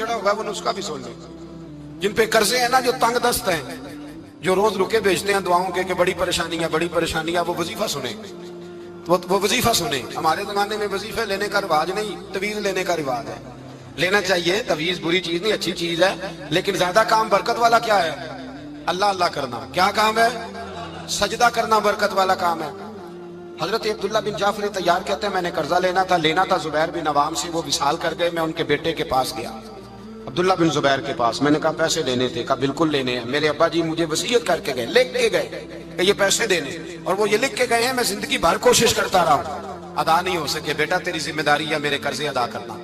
چڑھا ہوا ہے وہ نسخہ بھی سن لیں. جن پہ قرضے ہیں نا، جو تنگ دست ہیں، جو روز رکے بھیجتے ہیں دعاؤں کے کہ بڑی پریشانی ہے بڑی پریشانی ہے، وہ وظیفہ سنیں، وہ وظیفہ سنیں. ہمارے زمانے میں وظیفے لینے کا رواج نہیں، تویز لینے کا رواج ہے. لینا چاہیے، تویز بری چیز نہیں، اچھی چیز ہے، لیکن زیادہ کام برکت والا کیا ہے؟ اللہ اللہ کرنا. کیا کام ہے؟ سجدہ کرنا برکت والا کام ہے. حضرت عبداللہ بن جعفر طیار کہتے ہیں میں نے قرضہ لینا تھا زبیر بن عوام سے، وہ وصال کر گئے. میں ان کے بیٹے کے پاس گیا، عبداللہ بن زبیر کے پاس. میں نے کہا پیسے لینے تھے. کہا بالکل لینے ہیں. میرے ابا جی مجھے وصیت کر کے گئے، لکھ کے گئے کہ یہ پیسے دینے، اور وہ یہ لکھ کے گئے ہیں. میں زندگی بھر کوشش کرتا رہا ہوں، ادا نہیں ہو سکے. بیٹا تیری ذمہ داری ہے میرے قرضے ادا کرنا.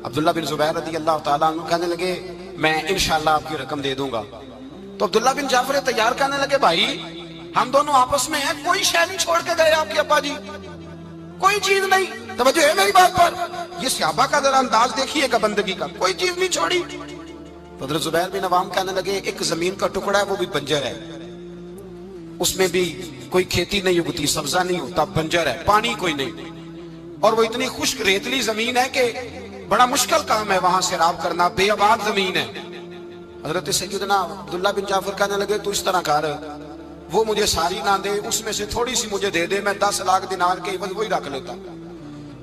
عبداللہ بن زبیر رضی اللہ تعالیٰ عنہ کہنے لگے میں انشاءاللہ آپ کی رقم دے دوں گا. تو عبداللہ بن جعفر طیار کہنے لگے بھائی ہم دونوں آپس میں ہیں، کوئی شے نہیں چھوڑ کے گئے آپ کے ابا جی، کوئی چیز نہیں. توجہ ہے میری بات پر؟ یہ صحابہ کا ذرا انداز دیکھیے گا بندگی کا، کوئی چیز نہیں چھوڑی. تو حضرت زبیر بن عوام کہنے لگے ایک زمین کا ٹکڑا ہے وہ بھی بنجر ہے، اس میں بھی کوئی کھیتی نہیں اگتی، سبزہ نہیں ہوتا، بنجر ہے، پانی کوئی نہیں، اور وہ اتنی خشک ریتلی زمین ہے کہ بڑا مشکل کام ہے وہاں سیراب کرنا، بے آباد زمین ہے. حضرت سیدنا عبداللہ بن جعفر کہنے لگے تو اس طرح کر، وہ مجھے ساری نہ دے، اس میں سے تھوڑی سی مجھے دے دے، میں 10 لاکھ دینار کے عوض وہی رکھ لیتا،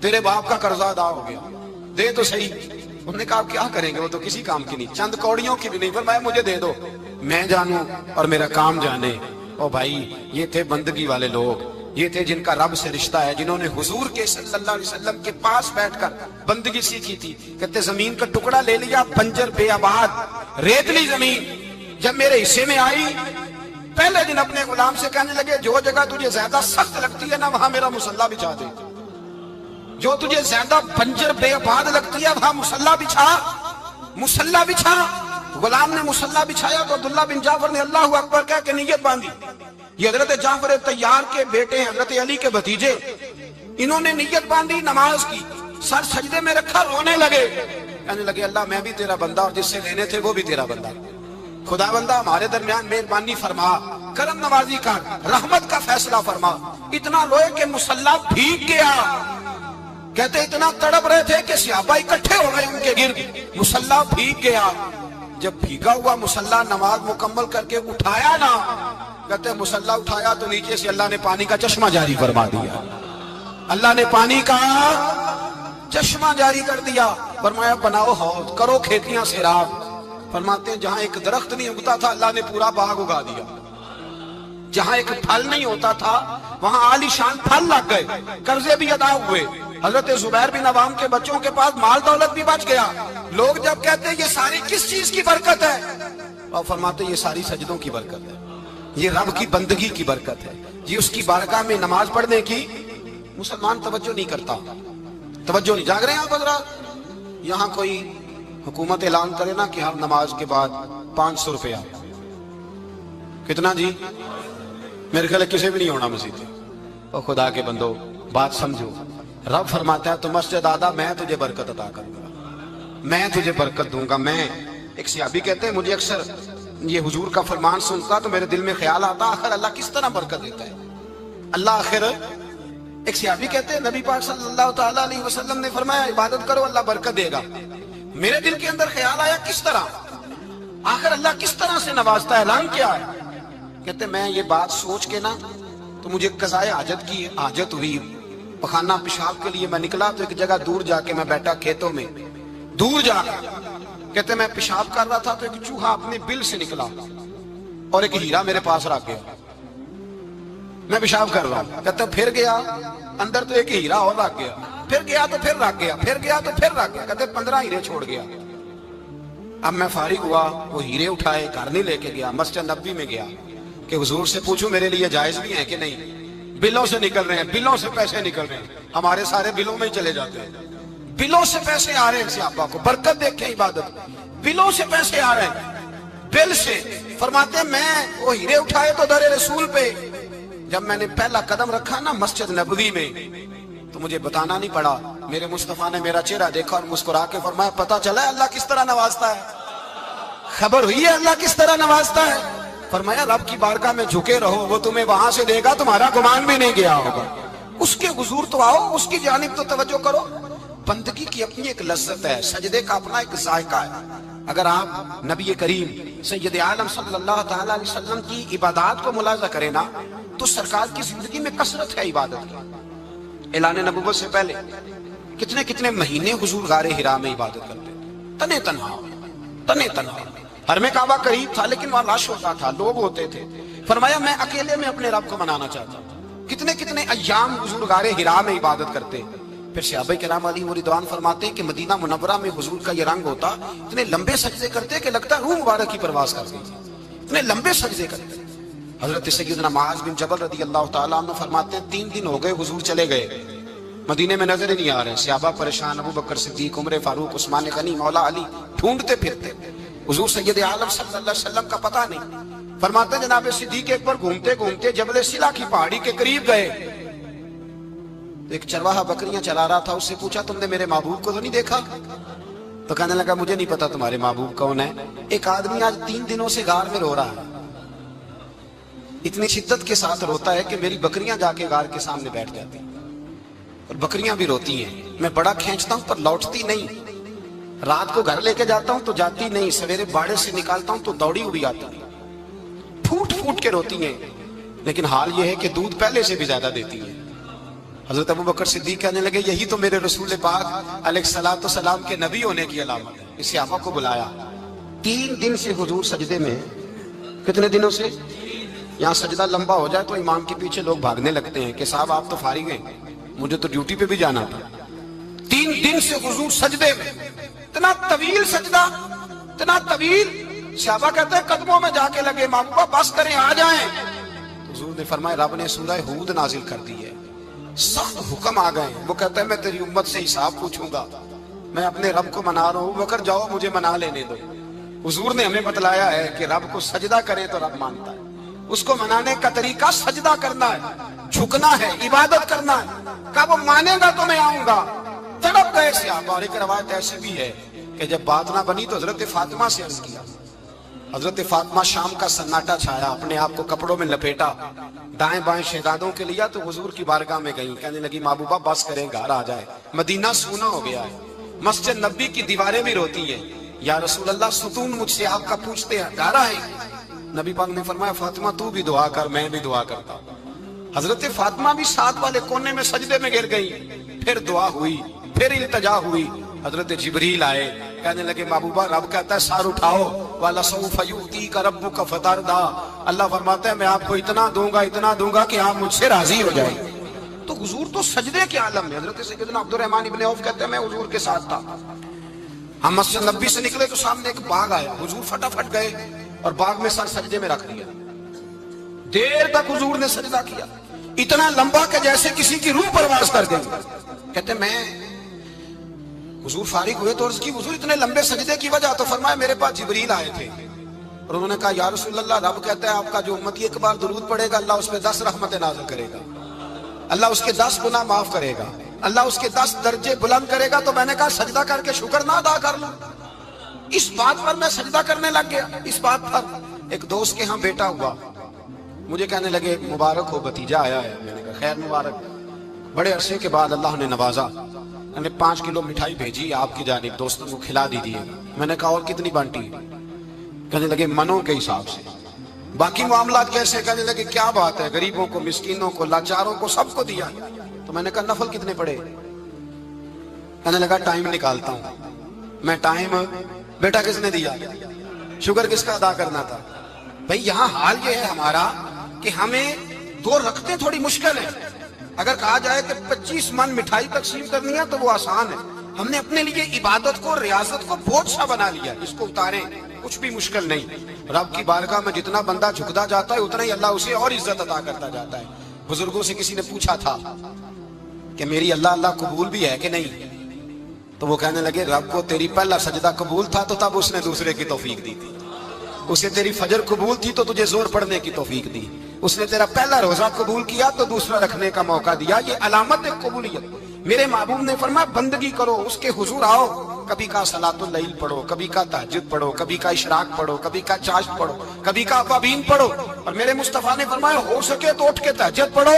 تیرے باپ کا قرضہ ادا ہو گیا، دے تو صحیح. انہوں نے کہا کیا کریں گے، وہ تو کسی کام کی نہیں، چند کوڑیوں کی بھی نہیں، فرمایا مجھے دے دو، میں جانوں اور میرا کام جانے. او بھائی یہ تھے بندگی والے لوگ، یہ تھے جن کا رب سے رشتہ ہے، جنہوں نے حضور کے صلی اللہ علیہ وسلم کے پاس بیٹھ کر بندگی سیکھی تھی. کہتے زمین کا ٹکڑا لے لیا، بنجر بے آباد ریتلی زمین. جب میرے حصے میں آئی پہلے دن اپنے غلام سے کہنے لگے جو جگہ تجھے زیادہ سخت لگتی ہے نا وہاں میرا مصلی بچھا دے، جو تجھے زیادہ بنجر بے آباد لگتی ہے وہاں مصلی بچھا. غلام نے مصلی بچھایا تو عبداللہ بن جعفر نے اللہ اکبر کہہ کے نیت باندھی. یہ حضرت جعفر طیار کے بیٹے ہیں، حضرت علی کے بھتیجے، انہوں نے نیت باندھی، نماز کی، سر سجدے میں رکھا، رونے لگے، کہنے لگے اللہ میں بھی تیرا بندہ اور جس سے لینے تھے وہ بھی تیرا بندہ، خدا بندہ ہمارے درمیان مہربانی فرما، کرم نوازی کر، رحمت کا فیصلہ فرما. اتنا روئے کہ مصلی بھیگ گیا. کہتے اتنا تڑپ رہے تھے کہ صحابہ اکٹھے ہو گئے ان کے گرد، مصلی بھیگ گیا. جب بھیگا ہوا مصلی نماز مکمل کر کے اٹھایا نا، کہتے مصلی اٹھایا تو نیچے سے اللہ نے پانی کا چشمہ جاری فرما دیا، اللہ نے پانی کا چشمہ جاری کر دیا. فرمایا بناؤ حوض، کرو کھیتیاں سیراب. فرماتے ہیں جہاں ایک درخت نہیں اگتا تھا اللہ نے پورا باغ اگا دیا، جہاں ایک پھل نہیں ہوتا تھا وہاں عالی شان پھل لگ گئے، قرضے بھی ادا ہوئے. حضرت زبیر بن عوام کے بچوں کے پاس مال دولت بھی بچ گیا. لوگ جب کہتے ہیں یہ ساری کس چیز کی برکت ہے، اور فرماتے ہیں یہ ساری سجدوں کی برکت ہے، یہ رب کی بندگی کی برکت ہے، یہ اس کی بارگاہ میں نماز پڑھنے کی. مسلمان توجہ نہیں کرتا، توجہ نہیں. جاگ رہے ہیں آپ حضرات؟ یہاں کوئی حکومت اعلان کرے نا کہ ہر نماز کے بعد 500 روپیہ، کتنا جی؟ میرے خیال کسی بھی نہیں ہونا مسجد. اور خدا کے بندو بات سمجھو، رب فرماتا ہے تو مسجد آدھا میں تجھے برکت عطا کروں گا، میں تجھے برکت دوں گا. میں ایک صحابی کہتے ہیں مجھے اکثر یہ حضور کا فرمان سنتا تو میرے دل میں خیال آتا آخر اللہ کس طرح برکت دیتا ہے اللہ آخر. ایک صحابی کہتے ہیں نبی پاک صلی اللہ تعالیٰ علیہ وسلم نے فرمایا عبادت کرو اللہ برکت دے گا. میرے دل کے اندر خیال آیا کس طرح، آخر اللہ کس طرح سے نوازتا ہے، اعلان کیا ہے. کہتے میں یہ بات سوچ کے نا تو مجھے قضائے حاجت کی حاجت ہوئی. پخانہ پیشاب کے لیے میں نکلا تو ایک جگہ دور جا کے میں بیٹھا کھیتوں میں، دور جا کے. کہتے میں پیشاب کر رہا تھا تو ایک چوہا اپنے بل سے نکلا اور ایک ہیرا میرے پاس رکھ گیا. میں پیشاب کر رہا ہوں. کہتے پھر گیا اندر تو ایک ہیرا اور رکھ گیا، پھر گیا تو پھر رکھ گیا، پھر گیا تو پھر رکھ گیا. کہتے 15 ہیرے چھوڑ گیا. اب میں فارغ ہوا، وہ ہیرے اٹھائے گھر نہیں لے کے گیا، مسجد نبوی میں گیا کہ حضور سے پوچھوں میرے لیے جائز بھی ہے کہ نہیں. بلوں سے نکل رہے ہیں، بلوں سے پیسے نکل رہے ہیں، ہمارے سارے بلوں میں چلے جاتے ہیں، بلوں سے پیسے آ رہے ہیں. صحابہ کو برکت دیکھیں عبادت، بلوں سے پیسے آ رہے ہیں، بل سے. فرماتے ہیں میں وہ ہیرے اٹھائے تو در رسول پہ جب میں نے پہلا قدم رکھا نا مسجد نبوی میں تو مجھے بتانا نہیں پڑا، میرے مصطفیٰ نے میرا چہرہ دیکھا اور مسکرا کے فرمایا پتہ چلا ہے اللہ کس طرح نوازتا ہے، خبر ہوئی ہے اللہ کس طرح نوازتا ہے. فرمایا رب کی بارگاہ میں جھکے رہو، وہ تمہیں وہاں سے دے گا تمہارا گمان بھی نہیں گیا ہوگا. اس کے حضور تو آؤ، اس کی جانب تو توجہ کرو. بندگی کی اپنی ایک لذت ہے، سجدے کا اپنا ایک ذائقہ ہے۔ اگر آپ نبی کریم سید عالم صلی اللہ تعالی علیہ وسلم کی عبادات کو ملاحظہ کریں نا تو سرکار کی زندگی میں کثرت ہے عبادت کی۔ اعلان نبوت سے پہلے کتنے کتنے مہینے حضور غار حرا میں عبادت کرتے تھے، تنے تنہا۔ حرم کعبہ قریب تھا لیکن وہاں رش ہوتا تھا، لوگ ہوتے تھے۔ فرمایا میں اکیلے میں اپنے رب کو منانا چاہتا ہوں۔ کتنے کتنے ایام حضور غار حرا میں عبادت کرتے۔ پھر صحابہ کرام علیہم رضوان فرماتے ہیں کہ مدینہ منورہ میں حضور کا یہ رنگ ہوتا، اتنے لمبے سجدے کرتے کہ لگتا روح مبارک کی پرواز کر گئی، اتنے لمبے سجدے کرتے۔ حضرت سیدنا معاذ بن جبل رضی اللہ تعالیٰ عنہ فرماتے ہیں 3 دن ہو گئے حضور چلے گئے، مدینے میں نظر ہی نہیں آ رہے۔ صحابہ پریشان، ابو بکر صدیق، عمر فاروق، عثمان غنی، مولا علی ڈھونڈتے پھرتے، حضور سید عالم صلی اللہ علیہ وسلم کا پتہ نہیں۔ فرماتے ہیں جناب صدیق ایک بار گھومتے گھومتے جبل سلا کی پہاڑی کے قریب گئے، ایک چرواہا بکریاں چلا رہا تھا، اس سے پوچھا تم نے میرے محبوب کو تو نہیں دیکھا؟ تو کہنے لگا مجھے نہیں پتا تمہارے محبوب کون ہے۔ ایک آدمی آج 3 دنوں سے غار میں رو رہا ہے، اتنی شدت کے ساتھ روتا ہے کہ میری بکریاں جا کے غار کے سامنے بیٹھ جاتی ہیں، اور بکریاں بھی روتی ہیں۔ میں بڑا کھینچتا ہوں پر لوٹتی نہیں، رات کو گھر لے کے جاتا ہوں تو جاتی نہیں، سویرے باڑے سے نکالتا ہوں تو دوڑی ہوئی آتی ہیں، پھوٹ پھوٹ کے روتی ہیں، لیکن حال یہ ہے کہ دودھ پہلے سے بھی زیادہ دیتی ہیں۔ حضرت ابو بکر صدیق کہنے لگے یہی تو میرے رسول پاک علیہ الصلوۃ والسلام کے نبی ہونے کی علامت ہے۔ اس صحابہ کو بلایا، 3 دن سے حضور سجدے میں۔ کتنے دنوں سے؟ یہاں سجدہ لمبا ہو جائے تو امام کے پیچھے لوگ بھاگنے لگتے ہیں کہ صاحب آپ تو فارغ ہیں، مجھے تو ڈیوٹی پہ بھی جانا تھا۔ 3 دن سے حضور سجدے میں، اتنا طویل سجدہ، اتنا طویل۔ صحابہ کہتے ہیں قدموں میں جا کے لگے، محبوبہ بس کریں آ جائیں۔ حضور نے فرمایا رب نے سورہ ہود نازل کر دی ہے، سخت حکم آ گئے۔ وہ کہتا ہے میں تیری امت سے حساب پوچھوں گا، میں اپنے رب کو منا رہا ہوں، بکر جاؤ مجھے منا لینے دو۔ حضور نے ہمیں بتلایا ہے کہ رب کو سجدہ کریں تو رب مانتا ہے، اس کو منانے کا طریقہ سجدہ کرنا ہے، جھکنا ہے، عبادت کرنا ہے۔ کہا وہ مانے گا تو میں آؤں گا۔ تڑپ گئے صحابہ۔ اور ایک روایت ایسی بھی ہے کہ جب بات نہ بنی تو حضرت فاطمہ سے عرض کیا۔ حضرت فاطمہ شام کا سناٹا چھایا، اپنے آپ کو کپڑوں میں لپیٹا، دائیں بائیں شہزادوں کے لیا تو حضور کی بارگاہ میں گئیں، کہنے لگی محبوبہ بس کریں گھر آ جائے، مدینہ سونا ہو گیا ہے، مسجد نبی کی دیواریں بھی روتی ہیں، یا رسول اللہ ستون مجھ سے آپ کا پوچھتے ہیں گھر آئے۔ نبی پاک نے فرمایا فاطمہ تو بھی دعا کر، میں بھی دعا کرتا ہوں۔ حضرت فاطمہ بھی ساتھ والے کونے میں سجدے میں گر گئی، پھر دعا ہوئی، پھر التجا ہوئی۔ حضرت جبریل آئے، کہنے لگے محبوبہ رب کہتا ہے سار اٹھاؤ، وَلَسَوْفَ يُؤْتِيكَ رَبُّكَ فَتَرْضَىٰ، اللہ فرماتا ہے میں آپ کو اتنا دوں گا کہ آپ مجھ سے راضی ہو جائیں۔ تو حضور تو سجدے کے عالم میں۔ حضرت سیدنا عبد الرحمن ابن عوف کہتے ہیں میں حضور کے ساتھ تھا، ہم مسجد نبی سے نکلے تو سامنے ایک باغ آیا، حضور فٹافٹ گئے اور باغ میں سر سجدے میں رکھ دیا، دیر تک حضور نے سجدہ کیا، اتنا لمبا کہ جیسے کسی کی روح پرواز کر گئی۔ کہتے ہیں میں حضور فارغ ہوئے تو عرض کی حضور اتنے لمبے سجدے کی وجہ؟ تو فرمایا میرے پاس جبریل آئے تھے اور انہوں نے کہا یا رسول اللہ رب کہتا ہے آپ کا جو امتی ایک بار درود پڑے گا اللہ اس پہ 10 رحمتیں نازل کرے گا، اللہ اس کے 10 گناہ معاف کرے گا، اللہ اس کے 10 درجے بلند کرے گا۔ تو میں نے کہا سجدہ کر کے شکر نہ ادا کر لوں؟ اس بات پر میں سجدہ کرنے لگ گیا۔ اس بات پر ایک دوست کے ہاں بیٹا ہوا، مجھے کہنے لگے مبارک ہو بھتیجا آیا ہے۔ میں نے کہا خیر مبارک۔ بڑے عرصے کے بعد اللہ نے نوازا، میں نے 5 کلو مٹھائی بھیجی آپ کی جانب، دوستوں کو کھلا دیجیے۔ میں نے کہا اور کتنی بانٹی؟ کہنے لگے منوں کے حساب سے۔ باقی معاملات کیسے؟ کہنے لگے کیا بات ہے، غریبوں کو، مسکینوں کو، لاچاروں کو سب کو دیا۔ تو میں نے کہا نفل کتنے پڑے؟ کہنے لگا ٹائم نکالتا ہوں میں۔ ٹائم بیٹا کس نے دیا؟ شکر کس کا ادا کرنا تھا؟ بھئی یہاں حال یہ ہے ہمارا کہ ہمیں 2 رکھتے تھوڑی مشکل ہے۔ اگر کہا جائے کہ 25 من مٹھائی تقسیم کرنی ہے تو وہ آسان ہے، ہم نے اپنے لیے عبادت کو، ریاضت کو بہت سا بنا لیا، اس کو اتاریں کچھ بھی مشکل نہیں۔ رب کی بارگاہ میں جتنا بندہ جھکتا جاتا ہے اتنا ہی اللہ اسے اور عزت عطا کرتا جاتا ہے۔ بزرگوں سے کسی نے پوچھا تھا کہ میری اللہ قبول بھی ہے کہ نہیں؟ تو وہ کہنے لگے رب کو تیری پہلا سجدہ قبول تھا تو تب اس نے دوسرے کی توفیق دی تھی، اسے تیری فجر قبول تھی تو تجھے زور پڑھنے کی توفیق دی، اس نے تیرا پہلا روزہ قبول کیا تو دوسرا رکھنے کا موقع دیا۔ یہ علامت ہے قبولیت۔ میرے محبوب نے فرمایا بندگی کرو، اس کے حضور آؤ، کبھی کا صلاۃ اللیل پڑھو، کبھی کا تہجد پڑھو، کبھی کا اشراق پڑھو، کبھی کا چاشت پڑھو، کبھی کا اوابین پڑھو۔ اور میرے مصطفیٰ نے فرمایا ہو سکے تو اٹھ کے تہجد پڑھو،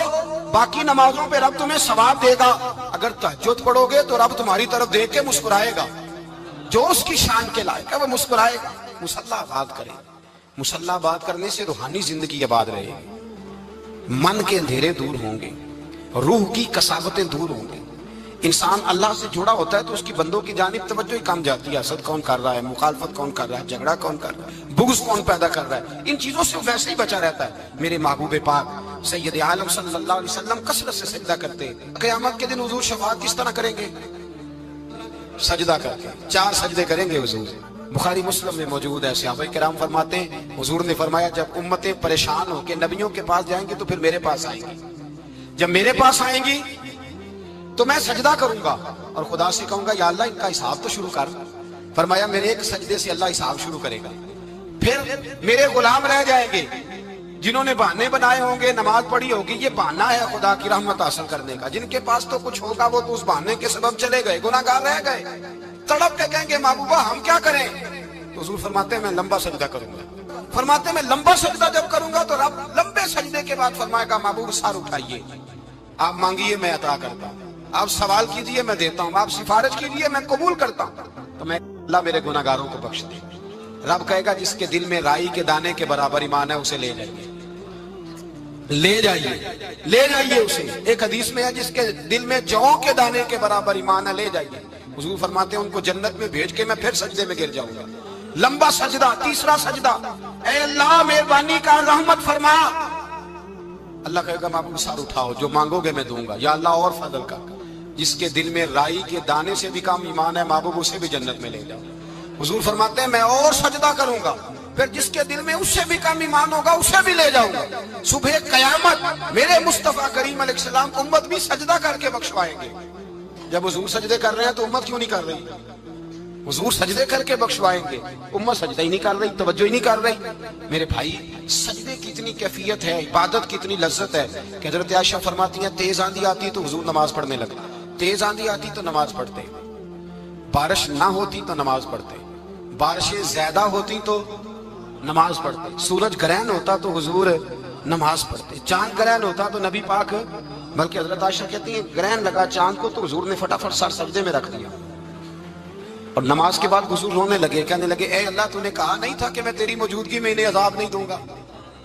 باقی نمازوں پہ رب تمہیں ثواب دے گا۔ اگر تہجد پڑھو گے تو رب تمہاری طرف دیکھ کے مسکرائے گا، جو اس کی شان کے لائق ہے وہ مسکرائے گا۔ مصلی آباد کریں، مصلی آباد کرنے سے روحانی زندگی آباد رہے گی، من کے اندھیرے دور ہوں گے، روح کی کساوتیں دور ہوں گی۔ انسان اللہ سے جڑا ہوتا ہے تو اس کی بندوں کی جانب توجہ ہی کم جاتی ہے، حسد کون کر رہا ہے، مخالفت کون کر رہا ہے، جھگڑا کون کر رہا ہے، بغض کون پیدا کر رہا ہے، ان چیزوں سے ویسے ہی بچا رہتا ہے۔ میرے محبوب پاک سید عالم صلی اللہ علیہ وسلم کثرت سے سجدہ کرتے، قیامت کے دن حضور شفاعت کس طرح کریں گے؟ سجدہ کر کے 4 سجدے کریں گے حضور۔ بخاری مسلم میں موجود ہے، صحابہ کرام فرماتے ہیں حضور نے فرمایا جب امتیں پریشان ہو کے نبیوں کے پاس جائیں گے تو پھر میرے پاس آئیں گی، جب میرے پاس آئیں گی تو میں سجدہ کروں گا اور خدا سے کہوں گا یا اللہ ان کا حساب تو شروع کر۔ فرمایا میرے ایک سجدے سے اللہ حساب شروع کرے گا، پھر میرے غلام رہ جائیں گے جنہوں نے بہانے بنائے ہوں گے، نماز پڑھی ہوگی، یہ بہانہ ہے خدا کی رحمت حاصل کرنے کا، جن کے پاس تو کچھ ہوگا وہ تو اس بہانے کے سبب چلے گئے، گناہگار رہ گئے، تڑپ کے کہیں گے محبوبہ ہم کیا کریں؟ تو حضور فرماتے ہیں میں لمبا سجدہ کروں گا۔ فرماتے ہیں میں لمبا سجدہ جب کروں گا تو رب لمبے سجدے کے بعد فرمائے گا محبوب سر اٹھائیے، آپ مانگیے میں عطا کرتا ہوں، آپ سوال کیجئے میں دیتا ہوں، آپ سفارش کیجئے میں قبول کرتا ہوں، تو میں اللہ میرے گناہگاروں کو بخش دے۔ رب کہے گا جس کے دل میں رائی کے دانے کے برابر ایمان ہے اسے لے جائیے، لے جائیے، لے جائیے اسے۔ ایک حدیث میں ہے جس کے دل میں جو کے دانے کے برابر ایمان ہے لے جائیے۔ حضور فرماتے ہیں ان کو جنت میں بھیج کے میں پھر سجدے میں گر جاؤں گا۔ لمبا سجدہ، تیسرا سجدہ، اے اللہ مہربانی کا رحمت فرما۔ اللہ کہے گا محبوب سر اٹھاؤ، جو مانگو گے میں دوں گا، یا اللہ اور فضل کر۔ جس کے دل میں رائی کے دانے سے بھی کم ایمان ہے محبوب اسے بھی جنت میں لے جاؤ۔ حضور فرماتے ہیں میں اور سجدہ کروں گا، پھر جس کے دل میں اس سے بھی کم ایمان ہوگا اسے بھی لے جاؤں گا۔ صبح قیامت میرے مصطفیٰ کریم علیہ السلام امت بھی سجدہ کر کے بخشوائیں گے۔ جب حضور سجدے کر رہے ہیں تو امت کیوں نہیں کر رہی؟ حضور سجدے کر کے بخشوائیں گے، امت سجدہ ہی نہیں کر رہی، توجہ ہی نہیں کر رہی۔ میرے بھائی سجدے کی اتنی کیفیت ہے، عبادت کی اتنی لذت ہے کہ حضرت عائشہ فرماتی ہیں تیز آندھی آتی تو حضور نماز پڑھنے لگے، تیز آندھی آتی تو نماز پڑھتے، بارش نہ ہوتی تو نماز پڑھتے، بارشیں زیادہ ہوتی تو نماز پڑھتے، سورج گرہن ہوتا تو حضور نماز پڑھتے، چاند گرہن ہوتا تو نبی پاک، بلکہ حضرت عائشہ کہتی ہیں گرہن لگا چاند کو تو حضور نے فٹافٹ سر سجدے میں رکھ دیا، اور نماز کے بعد حضور رونے لگے، کہنے لگے اے اللہ تو نے کہا نہیں تھا کہ میں تیری موجودگی میں انہیں عذاب نہیں دوں گا؟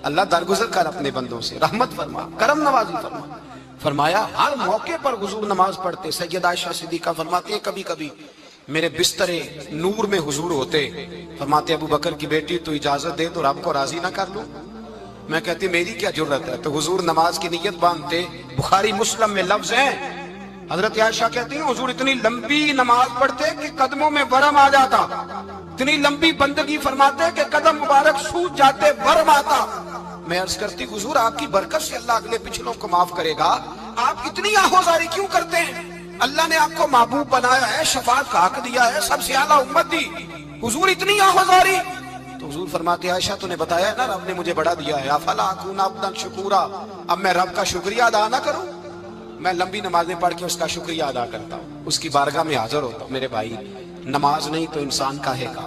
اللہ درگزر کر اپنے بندوں سے، رحمت فرما، کرم نوازی فرما۔ فرمایا ہر موقع پر حضور نماز پڑھتے۔ سید عائشہ صدیقہ فرماتی ہیں کبھی کبھی میرے بسترے نور میں حضور ہوتے، فرماتے ابو بکر کی بیٹی تو اجازت دے تو رب کو راضی نہ کر لوں؟ میں کہتی میری کیا جرت ہے، تو حضور نماز کی نیت باندھتے۔ بخاری مسلم میں لفظ ہیں، حضرت عائشہ کہتی ہیں حضور اتنی لمبی نماز پڑھتے کہ قدموں میں ورم آ جاتا، اتنی لمبی بندگی فرماتے کہ قدم مبارک سوج جاتے، ورم آتا۔ میں عرض کرتی حضور آپ کی برکت سے اللہ اگلے پچھلوں کو معاف کرے گا، آپ اتنی آہوزاری کیوں کرتے ہیں؟ اللہ نے آپ کو محبوب بنایا ہے، شفاعت کا حق دیا ہے، سب سے اعلیٰ امت دی، حضور اتنی آہوزاری؟ تو حضور فرماتے عائشہ تو نے بتایا ہے نا رب نے مجھے بڑا دیا ہے، افلا اکون عبدا شکورا، اب میں رب کا شکریہ ادا نہ کروں؟ میں لمبی نمازیں پڑھ کے اس کا شکریہ ادا کرتا ہوں، اس کی بارگاہ میں حاضر ہوتا ہوں۔ میرے بھائی نماز نہیں تو انسان کاہے کا،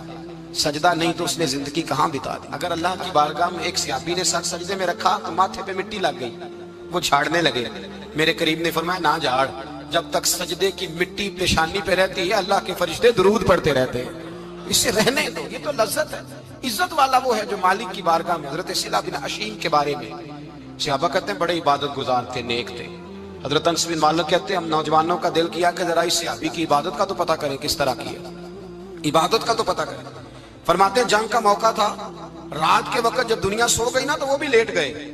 سجدہ نہیں تو اس نے زندگی کہاں بتا دی؟ اگر اللہ کی بارگاہ میں ایک صحابی نے سر سجدے میں رکھا تو ماتھے پہ مٹی لگ گئی، وہ جھاڑنے لگے، میرے قریب نے فرمایا نہ جھاڑ، جب تک سجدے کی مٹی پیشانی پہ رہتی ہے اللہ کے فرشتے درود پڑھتے رہتے ہیں، اسے رہنے دو، یہ تو لذت ہے۔ عزت والا وہ ہے جو مالک کی بارگاہ میں۔ حضرت صلہ بن اشیم کے بارے میں صحابہ کہتے ہیں بڑے عبادت گزار تھے، نیک تھے۔ حضرت انس بن مالک کہتے ہیں ہم نوجوانوں کا دل کیا کہ ذرا اس صحابی کی عبادت کا تو پتہ کریں، کس طرح کی ہے عبادت کا تو پتہ کریں۔ فرماتے ہیں جنگ کا موقع تھا، رات کے وقت جب دنیا سو گئی نا تو وہ بھی لیٹ گئے،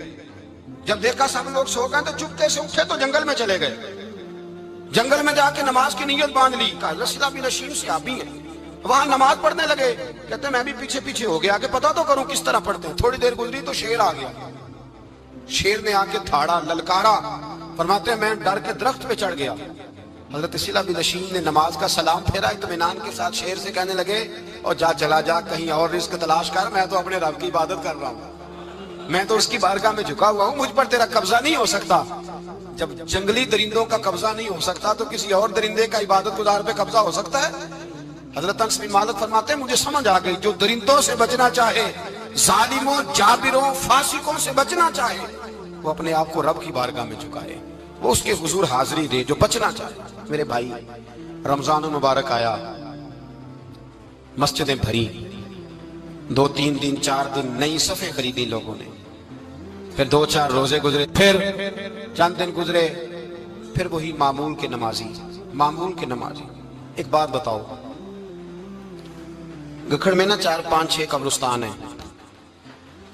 جب دیکھا سب لوگ سو گئے تو چپکے سے اٹھے تو جنگل میں چلے گئے، جنگل میں جا کے نماز کی نیت باندھ لی۔ حضرت صلہ بن اشیم صحابی ہیں، وہاں نماز پڑھنے لگے، کہتے ہیں میں بھی پیچھے پیچھے ہو گیا کہ پتہ تو کروں کس طرح پڑھتے ہیں۔ تھوڑی دیر گزری تو شیر آ گیا، شیر نے آ کے تھاڑا، للکارا، فرماتے ہیں میں ڈر کے درخت پہ چڑھ گیا۔ حضرت صلہ بن اشیم نے نماز کا سلام پھیرا، اطمینان کے ساتھ شیر سے کہنے لگے اور جا چلا جا کہیں اور رزق تلاش کر، میں تو اپنے رب کی عبادت کر رہا ہوں، میں تو اس کی بارگاہ میں جھکا ہوا ہوں، مجھ پر تیرا قبضہ نہیں ہو سکتا۔ جب جنگلی درندوں کا قبضہ نہیں ہو سکتا تو کسی اور درندے کا عبادت گزار پہ قبضہ ہو سکتا ہے؟ حضرت انس بن مالک فرماتے ہیں مجھے سمجھ آ گئی جو درندوں سے بچنا چاہے، ظالموں، جابروں، فاسقوں سے بچنا چاہے، وہ اپنے آپ کو رب کی بارگاہ میں جھکائے، وہ اس کے حضور حاضری دے جو بچنا چاہے۔ میرے بھائی، رمضان المبارک آیا، مسجدیں بھری، 2-3 دن 4 دن نئی صفیں خریدی لوگوں نے، پھر 2-4 روزے گزرے، پھر چند دن گزرے، پھر وہی معمول کے نمازی۔ ایک بات بتاؤ، گکھڑ میں نا 4-5-6 قبرستان ہیں،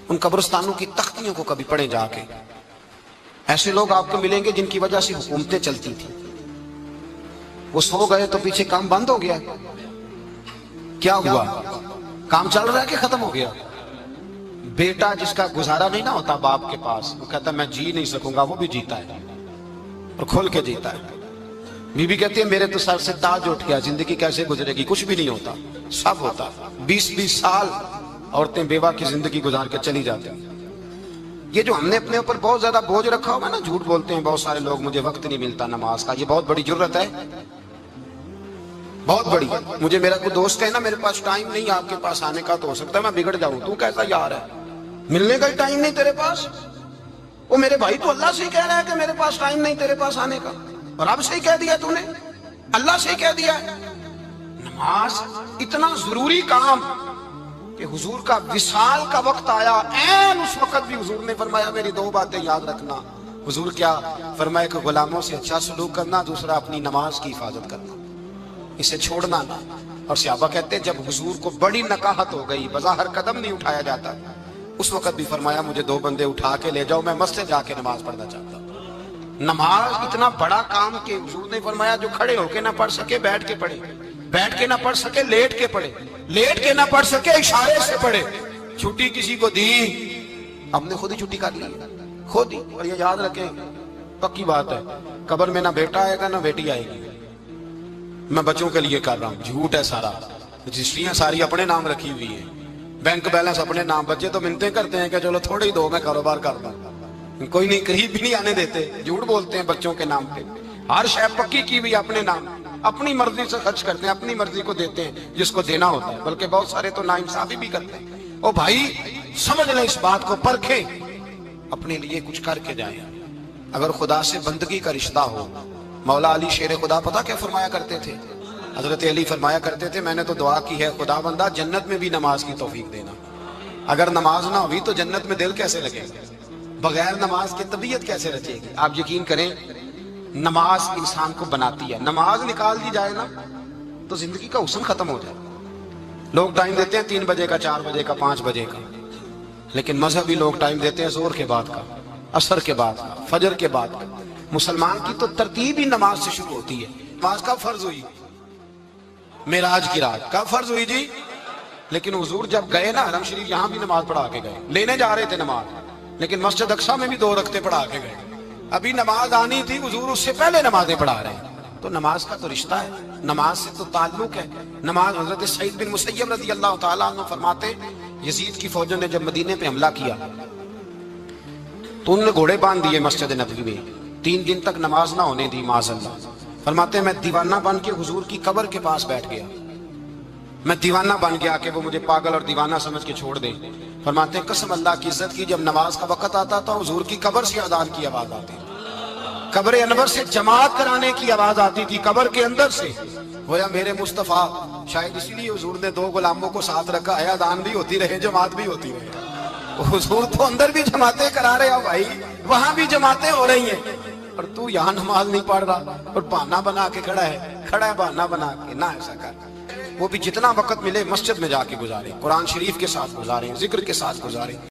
ان قبرستانوں کی تختیوں کو کبھی پڑھیں جا کے، ایسے لوگ آپ کو ملیں گے جن کی وجہ سے حکومتیں چلتی تھیں، وہ سو گئے تو پیچھے کام بند ہو گیا۔ کیا ہوا؟ کام چل رہا ہے کہ ختم ہو گیا؟ بیٹا جس کا گزارا نہیں نہ ہوتا باپ کے پاس، وہ کہتا میں جی نہیں سکوں گا، وہ بھی جیتا ہے اور کھول کے جیتا ہے۔ بی بی کہتی ہے میرے تو سر سے تاج اٹھ گیا، زندگی کیسے گزرے گی؟ کچھ بھی نہیں ہوتا، سب ہوتا۔ 20-20 سال عورتیں بیوہ کی زندگی گزار کے چلی جاتی ہیں۔ یہ جو ہم نے اپنے اوپر بہت زیادہ بوجھ رکھا ہوا نا، جھوٹ بولتے ہیں بہت سارے لوگ، مجھے وقت نہیں ملتا نماز کا، یہ بہت بڑی جرت ہے، بہت بڑی۔ مجھے میرا کوئی دوست ہے نا میرے پاس ٹائم نہیں آپ کے پاس آنے کا، تو ہو سکتا ہے میں بگڑ جاؤں، تو کیسا یار ہے، ملنے کا ٹائم نہیں تیرے پاس؟ وہ میرے بھائی تو اللہ سے ہی کہہ رہا ہے کہ میرے پاس ٹائم نہیں تیرے پاس آنے کا، اور اب سے ہی کہہ دیا تو نے، اللہ سے ہی کہہ دیا ہے۔ نماز اتنا ضروری کام کہ حضور کا وصال کا وقت آیا، عین اس وقت بھی حضور نے فرمایا میری 2 باتیں یاد رکھنا۔ حضور کیا فرمایا کہ غلاموں سے اچھا سلوک کرنا، دوسرا اپنی نماز کی حفاظت کرنا، اسے چھوڑنا نہ۔ اور صحابہ کہتے ہیں جب حضور کو بڑی نکاہت ہو گئی، بظاہر قدم نہیں اٹھایا جاتا، اس وقت بھی فرمایا مجھے 2 بندے اٹھا کے لے جاؤ، میں مسجد جا کے نماز پڑھنا چاہتا ہوں۔ نماز اتنا بڑا کام کہ حضور نے فرمایا جو کھڑے ہو کے نہ پڑھ سکے بیٹھ کے پڑھے، بیٹھ کے نہ پڑھ سکے لیٹ کے پڑھے، لیٹ کے نہ پڑھ سکے اشارے سے پڑھے۔ چھٹی کسی کو دی، ہم نے خود ہی چھٹی کر لی، خود ہی۔ اور یہ یاد رکھیں، پکی بات ہے، قبر میں نہ بیٹا آئے گا نہ بیٹی آئے گی۔ میں بچوں کے لیے کر رہا ہوں، جھوٹ ہے سارا، رجسٹریاں ساری اپنے نام رکھی ہوئی ہیں، بینک بیلنس اپنے نام۔ بچے تو منتیں کرتے ہیں کہ چلو تھوڑے ہی دو، میں کاروبار کرتا ہوں، کوئی نہیں، قریب بھی نہیں آنے دیتے، جھوٹ بولتے ہیں بچوں کے نام پہ۔ ہر شے پکی کی ہوئی اپنے نام، اپنی مرضی سے خرچ کرتے ہیں، اپنی مرضی کو دیتے ہیں جس کو دینا ہوتا ہے، بلکہ بہت سارے تو ناانصافی بھی کرتے ہیں۔ او بھائی سمجھ لیں اس بات کو، پرکھیں، اپنے لیے کچھ کر کے جائیں۔ اگر خدا سے بندگی کا رشتہ ہو، مولا علی شیر خدا پتہ کیا فرمایا کرتے تھے؟ حضرت علی فرمایا کرتے تھے میں نے تو دعا کی ہے خدا بندہ جنت میں بھی نماز کی توفیق دینا۔ اگر نماز نہ ہوئی تو جنت میں دل کیسے لگے گا؟ بغیر نماز کی طبیعت کیسے رچے گی؟ آپ یقین کریں نماز انسان کو بناتی ہے، نماز نکال دی جائے نا تو زندگی کا حسن ختم ہو جائے۔ لوگ ٹائم دیتے ہیں 3 بجے کا، 4 بجے کا، 5 بجے کا، لیکن مذہبی لوگ ٹائم دیتے ہیں زور کے بعد کا، عصر کے بعد کا، فجر کے بعد کا۔ مسلمان کی تو ترتیب ہی نماز سے شروع ہوتی ہے۔ نماز کب فرض ہوئی؟ معراج کی رات کب فرض ہوئی جی؟ لیکن حضور جب گئے نا حرم شریف، یہاں بھی نماز پڑھا کے گئے، لینے جا رہے تھے نماز، لیکن مسجد اقصیٰ میں بھی 2 رکعتیں پڑھا کے گئے۔ ابھی نماز آنی تھی، حضور اس سے پہلے نمازیں پڑھا رہے ہیں۔ تو نماز کا تو رشتہ ہے، نماز سے تو تعلق ہے۔ نماز حضرت سعید بن مسیب رضی اللہ تعالیٰ عنہ فرماتے یزید کی فوجوں نے جب مدینے پہ حملہ کیا تو انہوں نے گھوڑے باندھ دیے مسجد نبوی میں، 3 دن تک نماز نہ ہونے دی معاذ اللہ۔ فرماتے میں دیوانہ بن کے حضور کی قبر کے پاس بیٹھ گیا، میں دیوانہ بن گیا کہ وہ مجھے پاگل اور دیوانہ سمجھ کے چھوڑ دے۔ فرماتے ہیں قسم اللہ کی عزت کی، جب نماز کا وقت آتا تھا حضور کی قبر سے اذان کی آواز آتی تھی، قبر انور سے جماعت کرانے کی آواز آتی تھی، قبر کے اندر سے۔ گویا میرے مصطفیٰ، شاید اسی لیے حضور نے 2 غلاموں کو ساتھ رکھا ہے، اذان بھی ہوتی رہے جماعت بھی ہوتی رہے۔ حضور تو اندر بھی جماعتیں کرا رہے ہو بھائی، وہاں بھی جماعتیں ہو رہی ہیں، اور تو یہاں نماز نہیں پڑھ رہا اور بہانہ بنا کے کھڑا ہے بہانہ بنا کے۔ نہ ایسا کر، وہ بھی جتنا وقت ملے مسجد میں جا کے گزارے، قرآن شریف کے ساتھ گزارے، ذکر کے ساتھ گزارے۔